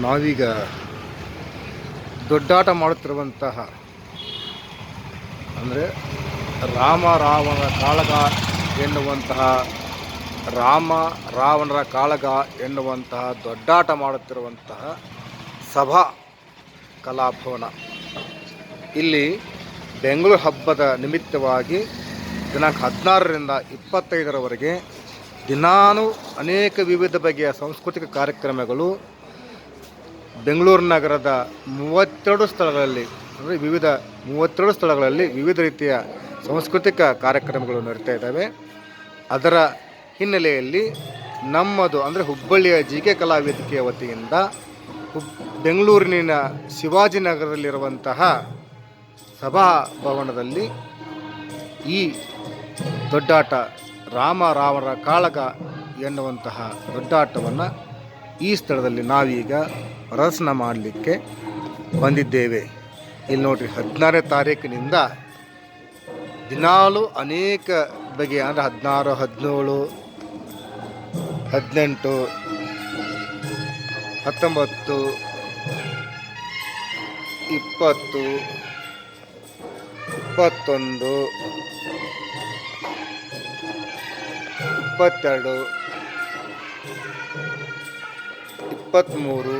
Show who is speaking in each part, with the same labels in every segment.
Speaker 1: ನಾವೀಗ ದೊಡ್ಡಾಟ ಮಾಡುತ್ತಿರುವಂತಹ ಅಂದರೆ ರಾಮ ರಾವಣರ ಕಾಳಗ ಎನ್ನುವಂತಹ ರಾವಣರ ಕಾಳಗ ಎನ್ನುವಂತಹ ದೊಡ್ಡಾಟ ಮಾಡುತ್ತಿರುವಂತಹ ಸಭಾ ಕಲಾಭವನ. ಇಲ್ಲಿ ಬೆಂಗಳೂರು ಹಬ್ಬದ ನಿಮಿತ್ತವಾಗಿ ದಿನಾಂಕ 16ರಿಂದ 25ರವರೆಗೆ ದಿನಾನು ಅನೇಕ ವಿವಿಧ ಬಗೆಯ ಸಾಂಸ್ಕೃತಿಕ ಕಾರ್ಯಕ್ರಮಗಳು ಬೆಂಗಳೂರು ನಗರದ 32 ಸ್ಥಳಗಳಲ್ಲಿ ಅಂದರೆ 32 ಸ್ಥಳಗಳಲ್ಲಿ ವಿವಿಧ ರೀತಿಯ ಸಾಂಸ್ಕೃತಿಕ ಕಾರ್ಯಕ್ರಮಗಳು ನಡೀತಾ ಇದ್ದಾವೆ. ಅದರ ಹಿನ್ನೆಲೆಯಲ್ಲಿ ನಮ್ಮದು ಅಂದರೆ ಹುಬ್ಬಳ್ಳಿಯ JK ಕಲಾ ವೇದಿಕೆಯ ವತಿಯಿಂದ ಬೆಂಗಳೂರಿನ ಶಿವಾಜಿನಗರದಲ್ಲಿರುವಂತಹ ಸಭಾಭವನದಲ್ಲಿ ಈ ದೊಡ್ಡಾಟ ರಾಮ ರಾವಣರ ಕಾಳಗ ಎನ್ನುವಂತಹ ದೊಡ್ಡಾಟವನ್ನು ಈ ಸ್ಥಳದಲ್ಲಿ ನಾವೀಗ ಪ್ರದರ್ಶನ ಮಾಡಲಿಕ್ಕೆ ಬಂದಿದ್ದೇವೆ. ಇಲ್ಲಿ ನೋಡಿರಿ, 16ನೇ ತಾರೀಕಿನಿಂದ ದಿನಾಲು ಅನೇಕ ಬಗೆಯ ಅಂದರೆ 16, 17, 18, 19, 20, 21, 22, 23, 24,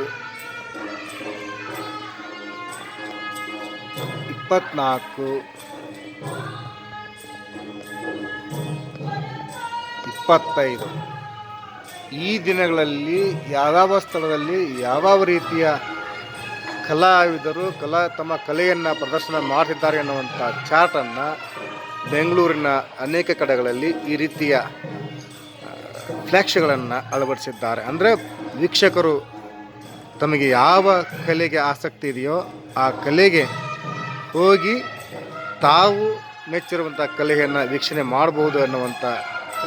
Speaker 1: 25 ಈ ದಿನಗಳಲ್ಲಿ ಯಾವ್ಯಾವ ಸ್ಥಳದಲ್ಲಿ ಯಾವ್ಯಾವ ರೀತಿಯ ಕಲಾವಿದರು ತಮ್ಮ ಕಲೆಯನ್ನು ಪ್ರದರ್ಶನ ಮಾಡ್ತಿದ್ದಾರೆ ಎನ್ನುವಂಥ ಚಾರ್ಟನ್ನು ಬೆಂಗಳೂರಿನ ಅನೇಕ ಕಡೆಗಳಲ್ಲಿ ಈ ರೀತಿಯ ಫ್ಲ್ಯಾಕ್ಸ್ಗಳನ್ನು ಅಳವಡಿಸಿದ್ದಾರೆ. ಅಂದರೆ ವೀಕ್ಷಕರು ತಮಗೆ ಯಾವ ಕಲೆಗೆ ಆಸಕ್ತಿ ಇದೆಯೋ ಆ ಕಲೆಗೆ ಹೋಗಿ ತಾವು ಮೆಚ್ಚಿರುವಂಥ ಕಲೆಯನ್ನು ವೀಕ್ಷಣೆ ಮಾಡಬಹುದು ಅನ್ನುವಂಥ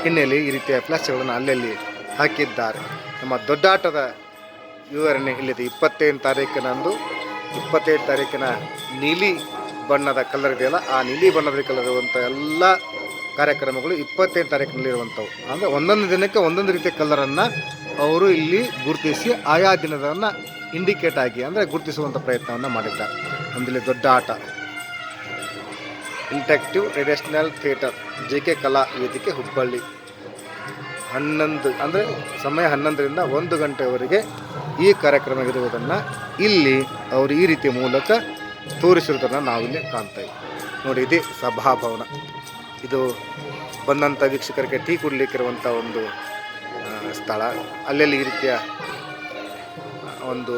Speaker 1: ಹಿನ್ನೆಲೆ ಈ ರೀತಿಯ ಫ್ಲ್ಯಾಕ್ಸ್ಗಳನ್ನು ಅಲ್ಲಲ್ಲಿ ಹಾಕಿದ್ದಾರೆ. ನಮ್ಮ ದೊಡ್ಡಾಟದ ವಿವರಣೆ ಇಲ್ಲಿದೆ. 25ನೇ ತಾರೀಕಿನಂದು 25 ತಾರೀಕಿನ ನೀಲಿ ಬಣ್ಣದ ಕಲರ್ ಇದೆಯಲ್ಲ, ಆ ನೀಲಿ ಬಣ್ಣದ ಕಲರ್ ಇರುವಂಥ ಎಲ್ಲ ಕಾರ್ಯಕ್ರಮಗಳು 25ನೇ ತಾರೀಕಿನಲ್ಲಿರುವಂಥವು. ಅಂದರೆ ಒಂದೊಂದು ದಿನಕ್ಕೆ ಒಂದೊಂದು ರೀತಿಯ ಕಲರನ್ನು ಅವರು ಇಲ್ಲಿ ಗುರುತಿಸಿ ಆಯಾ ದಿನದನ್ನು ಇಂಡಿಕೇಟ್ ಆಗಿ ಅಂದರೆ ಗುರುತಿಸುವಂಥ ಪ್ರಯತ್ನವನ್ನು ಮಾಡಿದ್ದಾರೆ. ಒಂದಿಲ್ಲಿ ದೊಡ್ಡ ಆಟ ಇಂಟ್ಯಾಕ್ಟಿವ್ ಟ್ರೆಡಿಷನಲ್ ಥಿಯೇಟರ್ JK ಕಲಾ ವೇದಿಕೆ ಹುಬ್ಬಳ್ಳಿ 11 ಅಂದರೆ ಸಮಯ 11ರಿಂದ 1 ಗಂಟೆವರೆಗೆ ಈ ಕಾರ್ಯಕ್ರಮ ಇರುವುದನ್ನು ಇಲ್ಲಿ ಅವರು ಈ ರೀತಿಯ ಮೂಲಕ ತೋರಿಸಿರುವುದನ್ನು ನಾವಿಲ್ಲಿ ಕಾಣ್ತೇವೆ. ನೋಡಿ, ಇದೇ ಸಭಾಭವನ. ಇದು ಬಂದಂಥ ವೀಕ್ಷಕರಿಗೆ ಟೀ ಕುಡಲಿಕ್ಕಿರುವಂಥ ಒಂದು ಸ್ಥಳ. ಅಲ್ಲೆಲ್ಲಿ ಈ ರೀತಿಯ ಒಂದು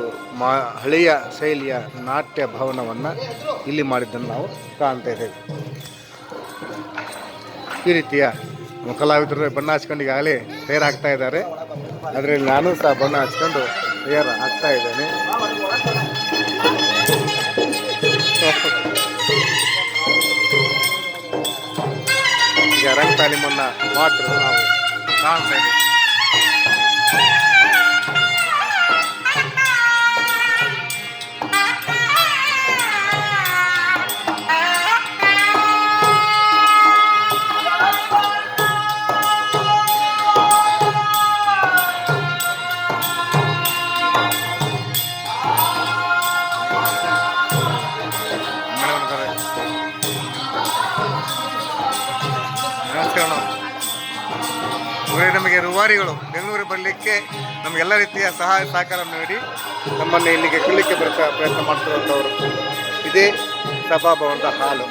Speaker 1: ಹಳೆಯ ಶೈಲಿಯ ನಾಟ್ಯ ಭವನವನ್ನು ಇಲ್ಲಿ ಮಾಡಿದ್ದನ್ನು ನಾವು ಕಾಣ್ತಾ ಇದ್ದೇವೆ. ಈ ರೀತಿಯ ಕಲಾವಿದರು ಬಣ್ಣ ಹಚ್ಕೊಂಡು ಈಗಾಗಲೇ ತಯಾರಾಗ್ತಾ ಇದ್ದಾರೆ. ಅದರಲ್ಲಿ ನಾನು ಸಹ ಬಣ್ಣ ಹಚ್ಕೊಂಡು ತಯಾರು ಆಗ್ತಾ ಇದ್ದೇನೆ. ಈಗ ರಂಗ ತಾಲೀಮನ್ನು ಮಾಡ್ತಿರೋದು ನಾವು ಕಾಣ್ತಾ ಇದ್ದೇವೆ. ನಮಗೆ ರೂವಾರಿಗಳು ಬೆಂಗಳೂರಿಗೆ ಬರಲಿಕ್ಕೆ ನಮಗೆಲ್ಲ ರೀತಿಯ ಸಹಾಯ ಸಹಕಾರ ನೀಡಿ ನಮ್ಮನ್ನು ಇಲ್ಲಿಗೆ ಕೊಡಲಿಕ್ಕೆ ಪ್ರಯತ್ನ ಮಾಡ್ತಿರುವಂಥವರು. ಇದೇ ಸಭಾಭವನದ ಹಾಲು.